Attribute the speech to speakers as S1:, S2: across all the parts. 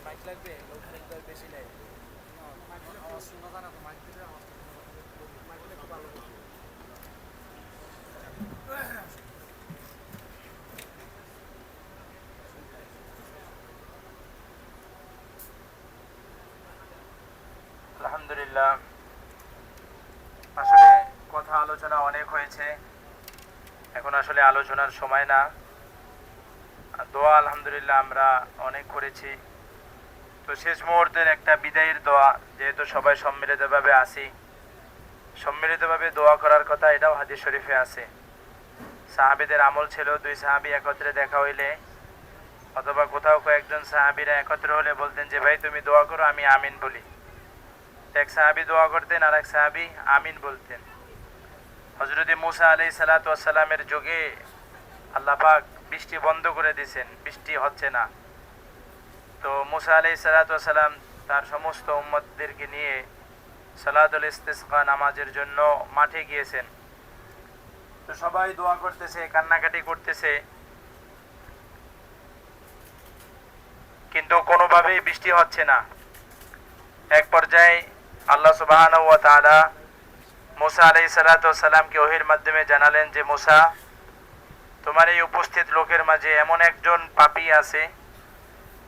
S1: Mic লাগবে, লোক বেশি নেই। আওয়াজ শোনা যায় না তো, মাইক দিলে আওয়াজটা শোনা যাবে, মাইক দিলে একটু ভালো হবে।
S2: আলহামদুলিল্লাহ, আসলে কথা আলোচনা অনেক হয়েছে, এখন আসলে আলোচনার সময় না। দোয়া আলহামদুলিল্লাহ আমরা অনেক করেছি, তো শেষ মুহূর্তের একটা বিদায়ের দোয়া, যেহেতু সবাই সম্মিলিতভাবে আসি, সম্মিলিতভাবে দোয়া করার কথা, এটাও হাদিস শরীফে আছে। সাহাবীদের আমল ছিল, দুই সাহাবী একত্রে দেখা হইলে অথবা কোথাও কয়েকজন সাহাবীরা একত্র হলে বলতেন যে ভাই তুমি দোয়া করো, আমি আমিন বলি। এক সাহাবী দোয়া করতেন আর এক সাহাবী আমিন বলতেন। হযরত মুসা আলাইহিস সালাতু ওয়াস সালামের যুগে আল্লাহ পাক বৃষ্টি বন্ধ করে দিয়েছেন, বৃষ্টি হচ্ছে না। তো মুসা আলাইহিস সালাতু ওয়াস সালাম তার সমস্ত উম্মতদেরকে নিয়ে সালাতুল ইস্তিসকা নামাজের জন্য মাঠে গিয়েছেন। তো সবাই দোয়া করতেছে, কান্নাকাটি করতেছে, কিন্তু কোনোভাবেই বৃষ্টি হচ্ছে না। এক পর্যায়ে আল্লাহ সুবহানাহু ওয়া তাআলা মুসা আলাইহিস সালাতু ওয়াস সালামকে ওহীর মাধ্যমে জানালেন যে মুসা, তোমার এই উপস্থিত লোকের মাঝে এমন একজন পাপী আছে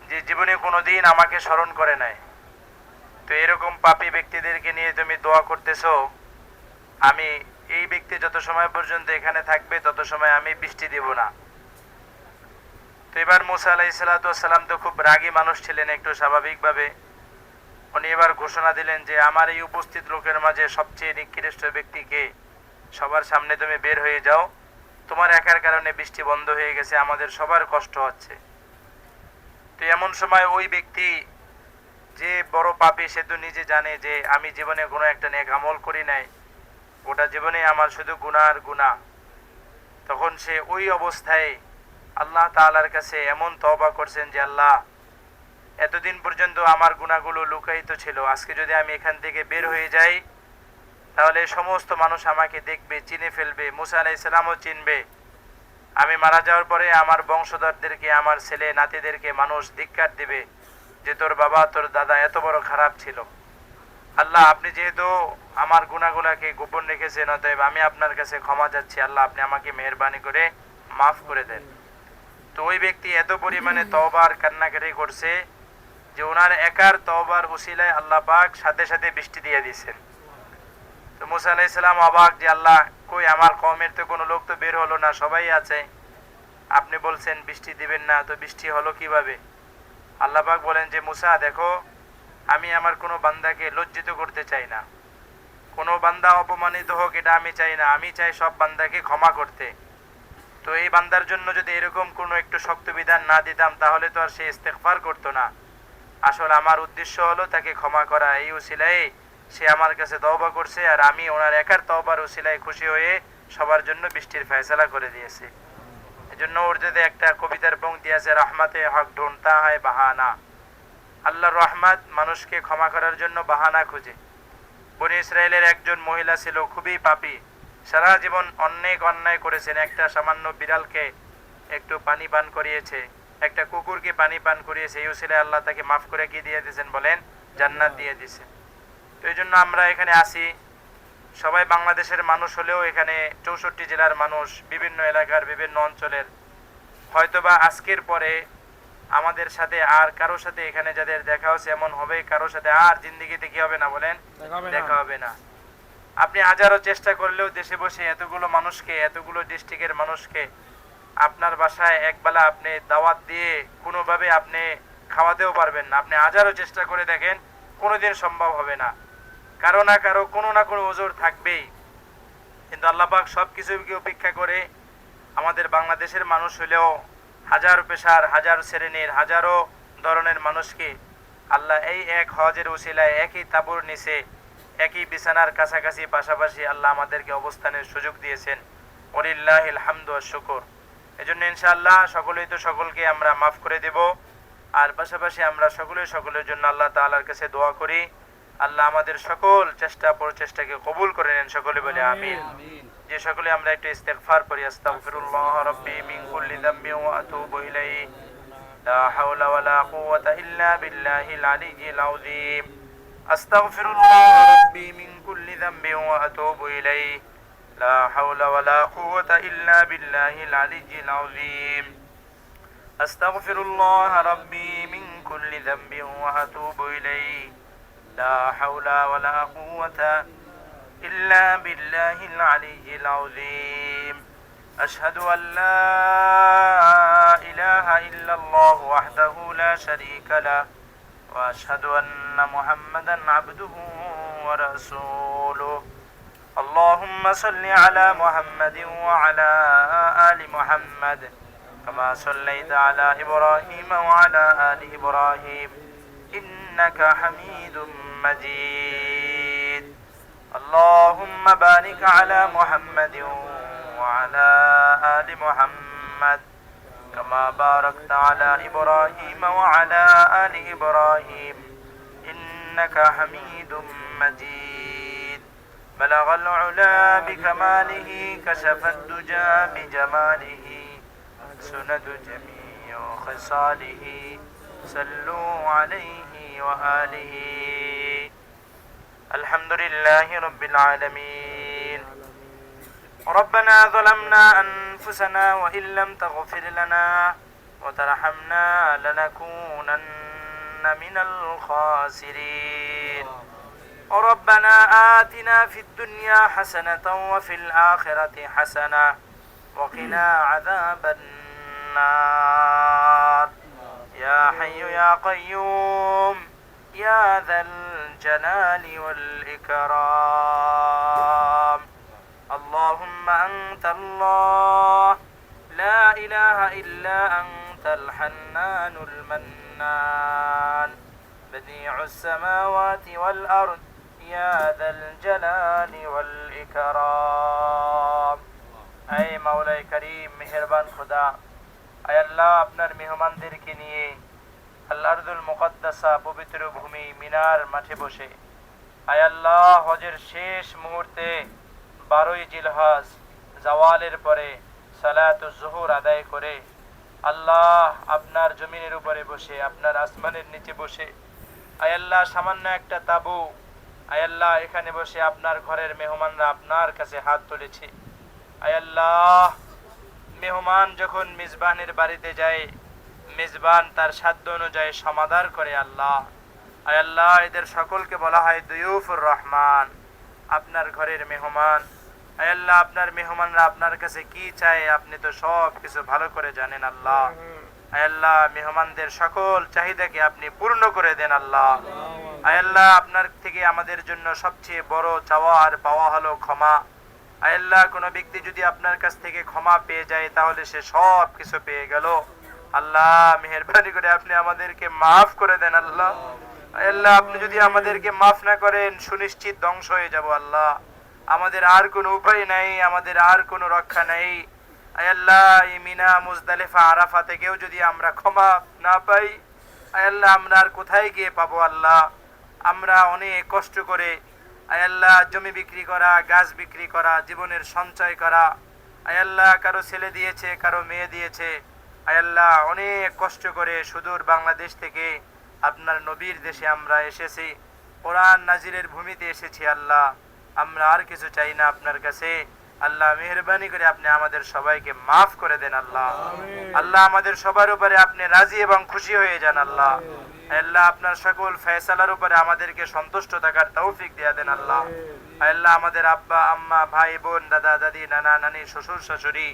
S2: যে জীবনে কোনোদিন আমাকে স্মরণ করে নাই। তো এরকম পাপী ব্যক্তিদেরকে নিয়ে তুমি দোয়া করতেছো, আমি এই ব্যক্তি যত সময় পর্যন্ত এখানে থাকবে তত সময় আমি বৃষ্টি দেব না। তো এবার মুসা আলাইহিস সালাতু ওয়াস সালাম তো খুব রাগী মানুষ ছিলেন, একটু স্বাভাবিকভাবে উনি এবার ঘোষণা দিলেন যে আমার এই উপস্থিত লোকের মাঝে সবচেয়ে নিকৃষ্ট ব্যক্তিকে, সবার সামনে তুমি বের হয়ে যাও, তোমার একার কারণে বৃষ্টি বন্ধ হয়ে গেছে, আমাদের সবার কষ্ট হচ্ছে। তো এমন সময় ওই ব্যক্তি যে বড় পাপী, সে তো নিজে জানে যে আমি জীবনে কোনো একটা নেক আমল করি নাই, গোটা জীবনে আমার শুধু গুনাহ আর গুনাহ। তখন সে ওই অবস্থায় আল্লাহ তাআলার কাছে এমন তওবা করছেন যে আল্লাহ, এতদিন পর্যন্ত আমার গুনাহগুলো লুকায়িত ছিল, আজকে যদি আমি এখান থেকে বের হয়ে যাই তাহলে সমস্ত মানুষ আমাকে দেখবে, চিনে ফেলবে, মুসা আলাইহিস সালামও চিনবে। আমি মারা যাওয়ার পরে আমার বংশধরদেরকে, আমার ছেলে নাতিদেরকে মানুষ ধিক্কার দিবে যে তোর বাবা তোর দাদা এত বড় খারাপ ছিল। আল্লাহ, আপনি যেহেতু আমার গুনাহগুলোকে গোপন রেখেছেন, অতএব আমি আপনার কাছে ক্ষমা চাচ্ছি, আল্লাহ আপনি আমাকে মেহেরবানি করে মাফ করে দেন। তো ওই ব্যক্তি এত পরিমাণে তওবা আর কান্নাকাটি করছে যে ওনার একার তওবার উসিলায় আল্লাহ পাক সাথে সাথে বৃষ্টি দিয়ে দিয়েছেন। তো মুসা আলাইহিস সালাম অবাক যে আল্লাহ, কই আমার কওমের তো কোনো লোক তো বের হলো না, সবাই আছে, আপনি বলছেন বৃষ্টি দিবেন না, তো বৃষ্টি হলো কিভাবে? আল্লাহ পাক বলেন যে মুসা দেখো, আমি আমার কোনো বান্দাকে লজ্জিত করতে চাই না, কোনো বান্দা অপমানিত হোক এটা আমি চাই না, আমি চাই সব বান্দাকে ক্ষমা করতে। তো এই বান্দার জন্য যদি এরকম কোনো একটু শক্ত বিধান না দিতাম তাহলে তো আর সে ইস্তেগফার করতো না। আসলে আমার উদ্দেশ্য হলো তাকে ক্ষমা করা, এই উসিলায় সে আমার কাছে তওবা করছে আর আমি ওনার একার তওবার উসিলায় খুশি হয়ে সবার জন্য বৃষ্টির ফয়সালা করে দিয়েছি। এজন্য ওর যদি একটা কবিতার পংক্তি আছে, রহমাতে হক ঢুঁढता है বাহানা। আল্লাহর রহমত মানুষকে ক্ষমা করার জন্য বাহানা খুঁজে। বনি ইসরায়েলের একজন মহিলা ছিল খুবই পাপী, সারা জীবন অনেক অন্যায় করেছেন, একটা সামান্য বিড়ালকে একটু পানি পান করিয়েছে, একটা কুকুরকে পানি পান করিয়েছে, এই উসিলায় আল্লাহ তাকে মাফ করে কি দিয়ে দিয়েছেন বলেন? জান্নাত দিয়ে দিয়েছেন। তো এই জন্য আমরা এখানে আসি, সবাই বাংলাদেশের মানুষ হলেও এখানে 64 জেলার মানুষ, বিভিন্ন এলাকার বিভিন্ন অঞ্চলের। হয়তোবা আজকের পরে আমাদের সাথে আর কারোর সাথে এখানে যাদের দেখা হচ্ছে এমন হবে কারোর সাথে আর জিন্দেগিতে কি হবে না বলেন? দেখা হবে না। আপনি হাজারো চেষ্টা করলেও দেশে বসে এতগুলো মানুষকে, এতগুলো ডিস্ট্রিক্টের মানুষকে আপনার বাসায় একবেলা আপনি দাওয়াত দিয়ে কোনোভাবে আপনি খাওয়াতেও পারবেন না। আপনি হাজারো চেষ্টা করে দেখেন, কোনোদিন সম্ভব হবে না। কারো না কারো কোনো না কোনো ওজোর থাকবেই। কিন্তু আল্লাহ পাক সব কিছুকে উপেক্ষা করে আমাদের বাংলাদেশের মানুষ হলেও হাজার পেশার, হাজার শ্রেণীর, হাজারো ধরনের মানুষকে আল্লাহ এই এক হজের উসিলায় একই তাঁবুর নিচে, একই বিছানার কাছাকাছি পাশাপাশি আল্লাহ আমাদেরকে অবস্থানের সুযোগ দিয়েছেন। ওয়ালিল্লাহিল হামদু ওয়াশ শুকর। এজন্য ইনশাআল্লাহ সকলেই তো সকলকে আমরা মাফ করে দেব, আর পাশাপাশি আমরা সকলেই সকলের জন্য আল্লাহ তাআলার কাছে দোয়া করি, আল্লাহ আমাদের সকল চেষ্টা প্রচেষ্টাকে কবুল করে নেন, সকলে বলে আমিন। যে সকলে আমরা একটু ইস্তেগফার করি। আস্তাগফিরুল্লাহ রাব্বি মিন কুল্লি যামবিন ওয়া আতুবু ইলাইহি লা হাওলা ওয়ালা কুওয়াতা ইল্লা বিল্লাহিল আলিয়্যিল আযীম। আস্তাগফিরুল্লাহ রাব্বি মিন কুল্লি যামবিন ওয়া আতুবু ইলাইহি লা হাওলা ওয়ালা কুওয়াতা ইল্লা বিল্লাহিল আলিয়্যিল আযীম। আস্তাগফিরুল্লাহ রাব্বি মিন কুল্লি যামবিন ওয়া আতুবু ইলাইহি লা হাওলা ওয়ালা কুওয়াতা إلا بالله العلي العظيم. أشهد أن لا إله إلا الله وحده لا شريك له وأشهد أن محمدا عبده ورسوله. اللهم صل على محمد وعلى آل محمد كما صليت على إبراهيم وعلى آل إبراهيم إنك حميد مجيد. اللهم بارك على محمد وعلى آل محمد كما باركت على إبراهيم وعلى آل إبراهيم إنك حميد مجيد. بلغ العلا بكماله كشف الدجى بجماله سند جميع خصاله صلوا عليه وآله. الحمد لله رب العالمين. ربنا ظلمنا أنفسنا وإن لم تغفر لنا وترحمنا لنكونن من الخاسرين. ربنا آتنا في الدنيا حسنة وفي الآخرة حسنة وقنا عذاب النار. يا حي يا قيوم يا ذا الجلال والإكرام. اللهم أنت الله لا إله إلا أنت الحنان المنان بديع السماوات والأرض يا ذا الجلال والإكرام. أي مولاي كريم مهربان خدا أي الله আপনার মেহমানদেরকে নিয়ে আল আরদুল মুকদ্দাসা পবিত্র ভূমি মিনার মাঠে বসে আয় আল্লাহ হজের শেষ মুহূর্তে 12ই জিলহজ জাওয়ালের পরে সালাতুজ জোহর আদায় করে আল্লাহ আপনার জমিনের উপরে বসে আপনার আসমানের নিচে বসে আয় আল্লাহ সামান্য একটা তাবু আয় আল্লাহ এখানে বসে আপনার ঘরের মেহমানরা আপনার কাছে হাত তুলেছে। আয় আল্লাহ মেহমান যখন মিজবানের বাড়িতে যায় মেজবান তার সাধ্য অনুযায়ী সমাদর করে আল্লাহ। আয় আল্লাহ এদের সকলকে বলা হয় দুয়ুফুর রহমান, আপনার ঘরের মেহমান। আয় আল্লাহ আপনার মেহমানরা আপনার কাছে কি চায় আপনি তো সব কিছু ভালো করে জানেন আল্লাহ। আয় আল্লাহ মেহমানদের সকল চাহিদাকে আপনি পূর্ণ করে দেন আল্লাহ। আয় আল্লাহ আপনার থেকে আমাদের জন্য সবচেয়ে বড় চাওয়া আর পাওয়া হলো ক্ষমা। আয় আল্লাহ কোনো ব্যক্তি যদি আপনার কাছ থেকে ক্ষমা পেয়ে যায় তাহলে সে সব কিছু পেয়ে গেল। আল্লাহ মেহেরবানি করে আপনি আমাদেরকে মাফ করে দেন আল্লাহ। আল্লাহ আপনি যদি আমাদেরকে মাফ না করেন সুনিশ্চিত ধ্বংস হয়ে যাব আল্লাহ। আমাদের আর কোনো উপায় নাই, আমাদের আর কোনো রক্ষা নাই। আল্লাহ এই মিনা মুজদালিফা আরাফা থেকেও যদি আমরা ক্ষমা না পাই আল্লাহ আমরা আর কোথায় গিয়ে পাবো আল্লাহ। আমরা অনেক কষ্ট করে আল্লাহ জমি বিক্রি করা, গাছ বিক্রি করা, জীবনের সঞ্চয় করা, আল্লাহ কারো ছেলে দিয়েছে, কারো মেয়ে দিয়েছে, আল্লাহ অনেক কষ্ট করে সুদূর বাংলাদেশ থেকে আপনার নবীর দেশে আমরা এসেছি, কোরআন নাজিরের ভূমিতে এসেছি আল্লাহ। আমরা আর কিছু চাই না আপনার কাছে আল্লাহ। মেহেরবানি করে আপনি আমাদের সবাইকে মাফ করে দেন আল্লাহ। আল্লাহ আমাদের সবার উপরে আপনি রাজি এবং খুশি হয়ে যান আল্লাহ। আল্লাহ আপনার সকল ফয়সালার উপরে আমাদেরকে সন্তুষ্ট থাকার তৌফিক দিয়ে দেন আল্লাহ। আল্লাহ আমাদের আব্বা আম্মা ভাই বোন দাদা দাদি নানা নানি শ্বশুর শাশুড়ি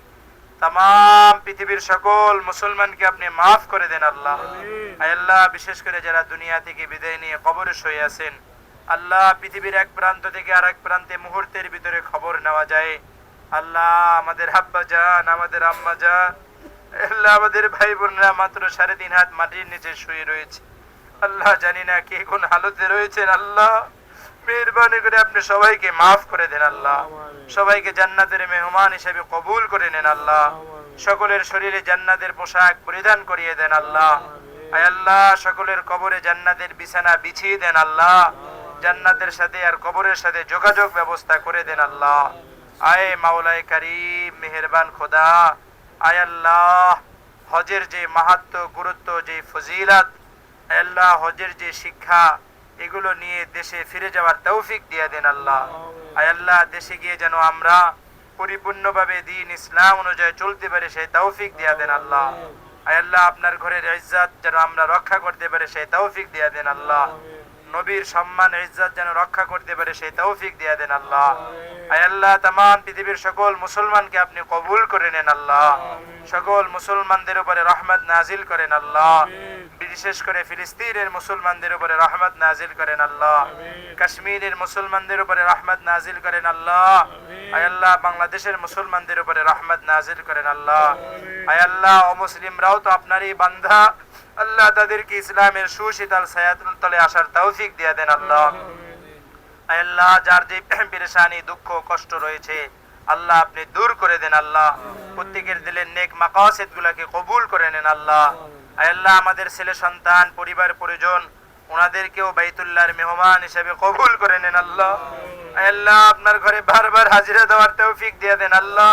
S2: तमाम পৃথিবীর সকল মুসলমানকে আপনি মাফ করে দেন আল্লাহ। আল্লাহ বিশেষ করে যারা দুনিয়া থেকে বিদায় নিয়ে কবরে শুয়ে আছেন আল্লাহ, পৃথিবীর এক প্রান্ত থেকে আরেক প্রান্তে মুহূর্তের ভিতরে খবর নেওয়া যায় আল্লাহ। আমাদের আব্বা জান, আমাদের আম্মা জান, আল্লাহ আমাদের ভাই বোনরা মাত্র 3.5 হাত মাটির নিচে শুয়ে রয়েছে আল্লাহ। জানি না কে কোন হালতে রয়েছেন আল্লাহ। মেহেরবানি করে আপনি সবাইকে মাফ করে দেন আল্লাহ। সবাইকে জান্নাতের মেহমান হিসেবে কবুল করে নেন আল্লাহ। সকলের শরীরে জান্নাতের পোশাক পরিধান করিয়ে দেন আল্লাহ। আয় আল্লাহ সকলের কবরে জান্নাতের বিছানা বিছিয়ে দেন আল্লাহ। জান্নাতের সাথে আর কবরের সাথে যোগাযোগ ব্যবস্থা করে দেন আল্লাহ। আয় মাওলায়ে কারীম মেহেরবান খোদা, আয় আল্লাহ হজের যে মাহাত্ম্য, গুরুত্ব, যে ফজিলত, আল্লাহ হজের যে শিক্ষা, এগুলো নিয়ে দেশে ফিরে যাওয়ার তৌফিক দিয়ে দেন আল্লাহ। আয় আল্লাহ দেশে গিয়ে যেন আমরা পরিপূর্ণভাবে দ্বীন ইসলাম অনুযায়ী চলতে পারি সেই তৌফিক দিয়ে দেন আল্লাহ। আয় আল্লাহ আপনার ঘরের ইজ্জত যেন আমরা রক্ষা করতে পারি সেই তৌফিক দিয়ে দেন আল্লাহ। নবীর সম্মান ইজ্জত যেন রক্ষা করতে পারে সেই তৌফিক দিয়ে দেন আল্লাহ। আয় আল্লাহ तमाम পৃথিবীর সকল মুসলমানকে আপনি কবুল করে নেন আল্লাহ। সকল মুসলমানদের উপরে রহমত নাজিল করেন আল্লাহ। বিশেষ করে ফিলিস্তিনের মুসলমানদের উপরে রহমত নাজিল করেন আল্লাহ। কাশ্মীরের মুসলমানদের উপরে রহমত নাজিল করেন আল্লাহ। আয় আল্লাহ বাংলাদেশের মুসলমানদের উপরে রহমত নাজিল করেন আল্লাহ। আয় আল্লাহ অমুসলিমরাও তো আপনারই বান্দা, আল্লাহ তাদেরকে ইসলামের সুশীতল ছায়ার তলে আসার তৌফিক দিয়ে দেন আল্লাহ। আয় আল্লাহ যার যে পেরেশানি, দুঃখ, কষ্ট রয়েছে আল্লাহ আপনি দূর করে দেন আল্লাহ। প্রত্যেকের দিলের নেক মাকাসিদ গুলাকে কবুল করে নেন আল্লাহ। আয় আল্লাহ আমাদের ছেলে সন্তান, পরিবার পরিজন, ওনাদেরকেও বাইতুল্লাহর মেহমান হিসেবে কবুল করে নেন আল্লাহ। আয় আল্লাহ আপনার ঘরে বারবার হাজিরা দেওয়ার তৌফিক দিয়ে দেন আল্লাহ।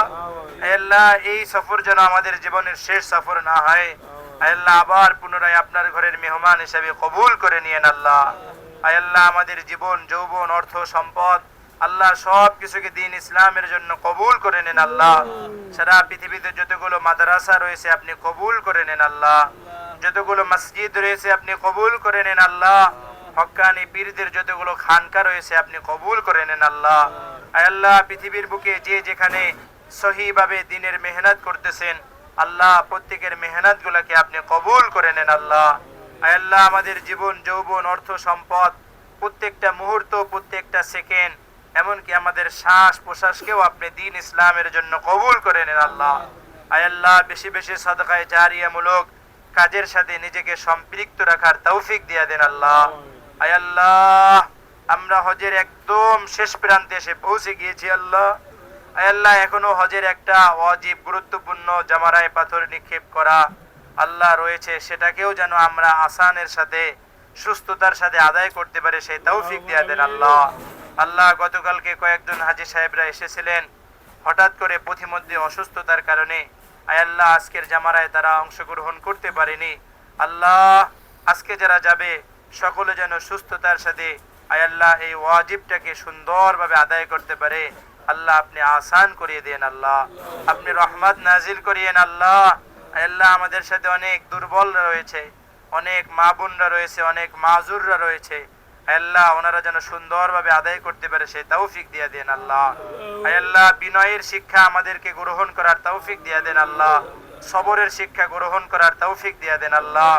S2: আয় আল্লাহ এই সফর যেন আমাদের জীবনের শেষ সফর না হয়। আয় আল্লাহ আবার পুনরায় আপনার ঘরের মেহমান হিসেবে কবুল করে নিয়েন আল্লাহ। আয় আল্লাহ আমাদের জীবন, যৌবন, অর্থ, সম্পদ আল্লাহ সব কিছুকে দ্বীন ইসলামের জন্য কবুল করে নেন আল্লাহ। সারা পৃথিবীতে যতগুলো মাদ্রাসা রয়েছে আপনি কবুল করে নেন আল্লাহ। যতগুলো মসজিদ রয়েছে আপনি কবুল করে নেন আল্লাহ। হক্কানি পীরদের যতগুলো খানকা রয়েছে আপনি কবুল করে নেন আল্লাহ। আয় আল্লাহ পৃথিবীর বুকে যে যেখানে সহিভাবে দ্বীনের মেহনত করতেছেন আল্লাহ প্রত্যেকের মেহনত গুলাকে আপনি কবুল করে নেন আল্লাহ। আয় আল্লাহ আমাদের জীবন, যৌবন, অর্থ, সম্পদ প্রত্যেকটা মুহূর্ত, প্রত্যেকটা সেকেন্ড, এমনকি আমাদের শ্বাস প্রশ্বাসকেও আপনি দ্বীন ইসলামের জন্য কবুল করে নেন আল্লাহ। আয় আল্লাহ বেশি বেশি সাদকায়ে জারিয়ামূলক কাজের সাথে নিজেকে সম্পৃক্ত রাখার তৌফিক দিয়ে দেন আল্লাহ। আয় আল্লাহ আমরা হজের একদম শেষ প্রান্তে এসে পৌঁছে গিয়েছি আল্লাহ। আয় আল্লাহ এখনো হজের একটা ওয়াজিব গুরুত্বপূর্ণ জামারায়ে পাথর নিক্ষেপ করা আল্লাহ রয়েছে, সেটাকেও যেন আমরা আসানের সাথে, সুস্থতার সাথে আদায় করতে পারি সেই তৌফিক দিয়ে দেন আল্লাহ। আল্লাহ গতকালকে কয়েকজন হাজী সাহেবরা এসেছিলেন, হঠাৎ করে পথিমধ্যে অসুস্থতার কারণে আয় আল্লাহ আজকের জামারায় তারা অংশগ্রহণ করতে পারেনি। আল্লাহ আজকে যারা যাবে সকলে যেন সুস্থতার সাথে আয় আল্লাহ এই ওয়াজিবটাকে সুন্দরভাবে আদায় করতে পারে। আল্লাহ আপনি আসান করিয়ে দেন আল্লাহ, আপনি রহমত নাজিল করিয়েন আল্লাহ। আয় আল্লাহ আমাদের সাথে অনেক দুর্বলরা রয়েছে, অনেক মা বোনরা রয়েছে, অনেক মাজুররা রয়েছে, আল্লাহ ওনারা যেন সুন্দরভাবে আদায় করতে পারে সেই তৌফিক দিয়ে দেন আল্লাহ। আয় আল্লাহ বিনয়ের শিক্ষা আমাদেরকে গ্রহণ করার তৌফিক দিয়ে দেন আল্লাহ। সবরের শিক্ষা গ্রহণ করার তৌফিক দিয়ে দেন আল্লাহ।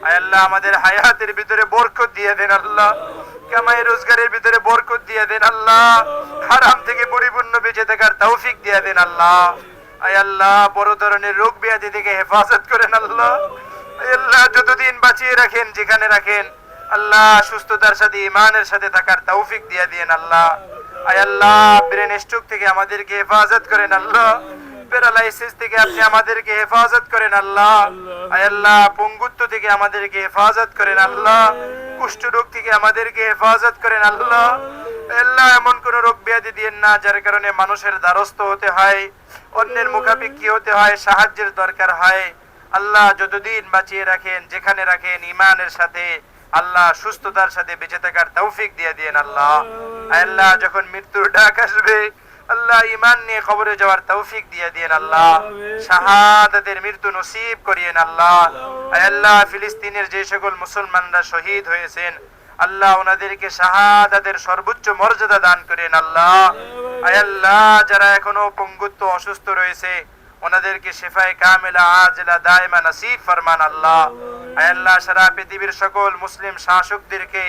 S2: আয় আল্লাহ আমাদের হায়াতের ভিতরে বরকত দিয়ে দেন আল্লাহ। কামাই রোজগারের ভিতরে বরকত দিয়ে দেন আল্লাহ। হারাম থেকে পরিপূর্ণ বেঁচে থাকার তৌফিক দিয়ে দেন আল্লাহ। আয় আল্লাহ বড় ধরনের রোগ ব্যাধি থেকে হেফাজত করেন আল্লাহ। আয় আল্লাহ যতদিন বাঁচিয়ে রাখেন, যেখানে রাখেন আল্লাহ সুস্থতার সাথে ঈমানের সাথে থাকার তৌফিক দিয়ে দেন আল্লাহ। আয় আল্লাহ ব্রেন স্ট্রোক থেকে আমাদেরকে হেফাজত করেন আল্লাহ। প্যারালাইসিস থেকে আপনি আমাদেরকে হেফাজত করেন আল্লাহ। আয় আল্লাহ পঙ্গুত্ব থেকে আমাদেরকে হেফাজত করেন আল্লাহ। কুষ্ঠ রোগ থেকে আমাদেরকে হেফাজত করেন আল্লাহ। আল্লাহ এমন কোন রোগ ব্যাধি দিয়েন না যার কারণে মানুষের দ্বারস্থ হতে হয়, অন্যের মুখাপেক্ষী হতে হয়, সাহায্যের দরকার হয়। আল্লাহ যতদিন বাঁচিয়ে রাখেন, যেখানে রাখেন ঈমানের সাথে আল্লাহ সুস্থতার সাথে বেঁচে থাকার তৌফিক দিয়ে দেন আল্লাহ। আল্লাহ যখন মৃত্যুর ডাক আসবে আল্লাহ ঈমান নিয়ে কবরে যাওয়ার তৌফিক দিয়ে দেন আল্লাহ। শাহাদাতের মৃত্যু নসিব করিয়েন আল্লাহ। আল্লাহ ফিলিস্তিনের যে সকল মুসলমানরা শহীদ হয়েছেন আল্লাহ ওনাদেরকে শাহাদাতের সর্বোচ্চ মর্যাদা দান করেন আল্লাহ। আল্লাহ যারা এখনো পঙ্গুত্ব অসুস্থ রয়েছে ওনাদেরকে শিফায়ে কামিলা আজিলা দায়মা নসিব ফরমান আল্লাহ। আল্লাহ সারা পৃথিবীর সকল মুসলিম শাসকদেরকে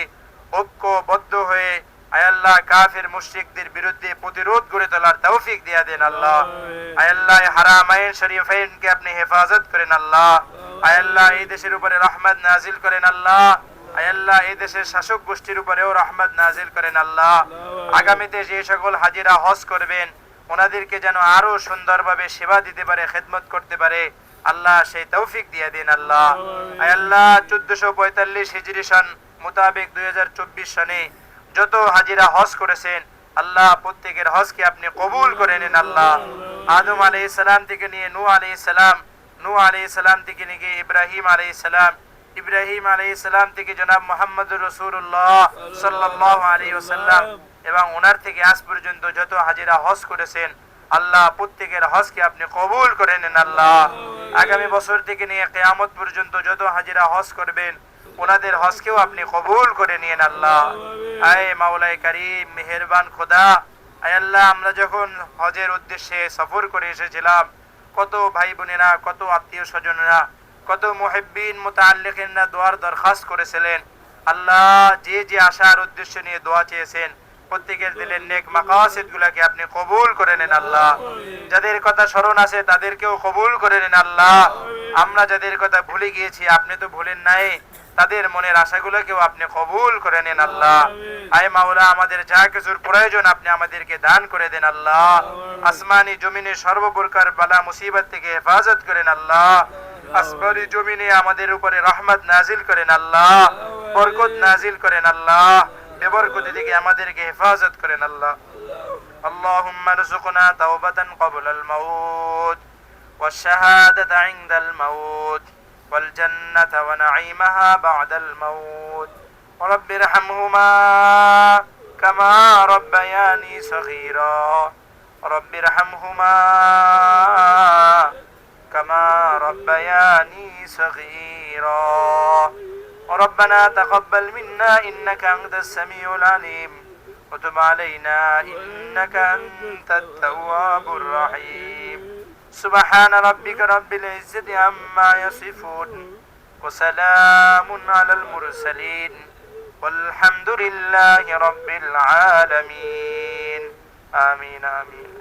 S2: ঐক্যবদ্ধ হয়ে আল্লাহ কাফির মুশরিকদের বিরুদ্ধে প্রতিরোধ গড়ে তোলার তৌফিক দিয়ে দেন আল্লাহ। আল্লাহ হারামাইন শরীফাইনকে আপনি হেফাজত করেন আল্লাহ। আল্লাহ এই দেশের উপরে রহমত নাজিল করেন আল্লাহ। আল্লাহ এই দেশের শাসক গোষ্ঠীর উপরেও রহমত নাজিল করেন আল্লাহ। আগামীতে যে সকল হাজিরা হজ করবেন ওনাদেরকে যেন আরো সুন্দরভাবে সেবা দিতে পারে, খেদমত করতে পারে আল্লাহ সেই তৌফিক দিয়ে দিন আল্লাহ। আল্লাহ 1445 হিজরি সন মোতাবেক 2024 সনে যত হাজিরা হজ করেছেন আল্লাহ প্রত্যেকের হজকে আপনি কবুল করে নিন আল্লাহ। আদম আলাইহিস সালাম থেকে নিয়ে নূহ আলাইহিস সালাম, নূহ আলাইহিস সালাম থেকে নিয়ে ইব্রাহিম আলাইহিস সালাম, ইব্রাহিম আলাইহিস সালাম থেকে জনাব মুহাম্মদুর রাসূলুল্লাহ সাল্লাল্লাহু আলাইহি ওয়াসাল্লাম এবং ওনার থেকে আজ পর্যন্ত যত হাজিরা হজ করেছেন আল্লাহ প্রত্যেকের হজকে আপনি কবুল করে নিন আল্লাহ। আগামী বছর থেকে নিয়ে কিয়ামত পর্যন্ত যত হাজিরা হজ করবেন ওনাদের হজকেও আপনি কবুল করে নিন আল্লাহ। আয় মাওলায়ে কারীম মেহেরবান খোদা, আয় আল্লাহ আমরা যখন হজের উদ্দেশ্যে সফর করে এসেছিলাম কত ভাই বোনেরা, কত আত্মীয় স্বজনেরা, কত মুহিব্বিন মুতাআল্লিকিনরা দোয়ার দরখাস্ত করেছিলেন আল্লাহ। যে যে আশার উদ্দেশ্য নিয়ে দোয়া চেয়েছেন প্রত্যেকের দিলের নেক মাকাসিদ গুলাকে আপনি কবুল করে নেন আল্লাহ। যাদের কথা স্মরণ আছে তাদেরকেও কবুল করে নেন আল্লাহ। আমরা যাদের কথা ভুলে গিয়েছি আপনি তো ভুলেন নাই, তাদের মনের আশাগুলোকেও আপনি কবুল করে নেন আল্লাহ। আয় মাওলা আমাদের যা কিছুর প্রয়োজন আপনি আমাদেরকে দান করে দেন আল্লাহ। আসমানি জমিনে সর্বপ্রকার বালা মুসিবত থেকে হেফাজত করেন আল্লাহ। আসমানি জমিনে আমাদের উপরে রহমত নাজিল করেন আল্লাহ, বরকত নাজিল করেন আল্লাহ, বেবরকতি থেকে আমাদেরকে হেফাজত করেন আল্লাহ। আল্লাহুম্মা রযুকনা তাওবাতান ক্বাবলাল মাউত والشهادة عند الموت والجنة ونعيمها بعد الموت رب ارحمهما كما ربياني صغيرا رب ارحمهما كما ربياني صغيرا ربنا تقبل منا إنك أنت السميع العليم وتب علينا إنك أنت التواب الرحيم سبحان ربك رب العزة عما يصفون وسلام على المرسلين والحمد لله رب العالمين آمين آمين